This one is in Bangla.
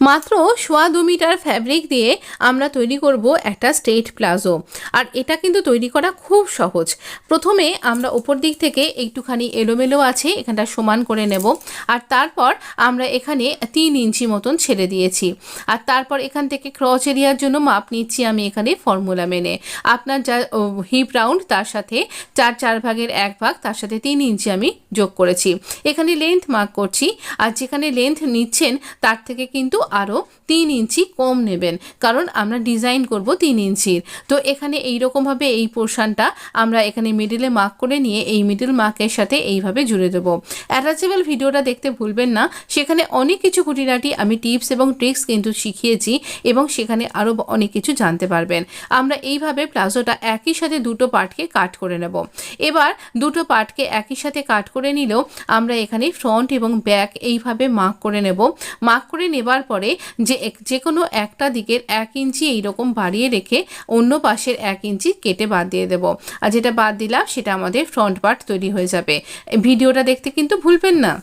মাত্র 1.25 মিটার ফ্যাব্রিক দিয়ে আমরা তৈরি করব একটা স্ট্রেট প্লাজো। আর এটা কিন্তু তৈরি করা খুব সহজ। প্রথমে আমরা উপর দিক থেকে একটুখানি এলোমেলো আছে এখানটা সমান করে নেব। আর তারপর আমরা এখানে 3 ইঞ্চি মতন ছেড়ে দিয়েছি। আর তারপর এখান থেকে ক্রচ এরিয়ার জন্য মাপ নিচ্ছি আমি এখানে ফর্মুলা মেনে। আপনার যা হিপ রাউন্ড তার সাথে 4 ভাগের 1 ভাগ, তার সাথে 3 ইঞ্চি আমি যোগ করেছি। এখানে লেন্থ মার্ক করছি। আর যেখানে লেন্থ নিচ্ছেন তার থেকে কিন্তু আরও 3 ইঞ্চি কম নেবেন, কারণ আমরা ডিজাইন করব 3 ইঞ্চির। তো এখানে এইরকমভাবে এই পোর্শনটা আমরা এখানে মিডিলে মার্ক করে নিয়ে এই মিডল মার্কের সাথে এইভাবে জুড়ে দেবো। অ্যাটাচেবল ভিডিওটা দেখতে ভুলবেন না, সেখানে অনেক কিছু খুঁটিনাটি আমি টিপস এবং ট্রিক্স কিন্তু শিখিয়েছি এবং সেখানে আরও অনেক কিছু জানতে পারবেন। আমরা এইভাবে প্লাজোটা একই সাথে দুটো পার্টকে কাট করে নেব। এবার দুটো পার্টকে একই সাথে কাট করে নিলেও আমরা এখানে ফ্রন্ট এবং ব্যাক এইভাবে মার্ক করে নেব। মার্ক করে নেবার পরে যে কোনো একটা দিকের 1 ইঞ্চি এইরকম বাড়িয়ে রেখে অন্য পাশের 1 ইঞ্চি কেটে বাদ দিয়ে দেব। আর যেটা বাদ দিলাম সেটা আমাদের ফ্রন্ট পার্ট তৈরি হয়ে যাবে। ভিডিওটা দেখতে কিন্তু ভুলবেন না।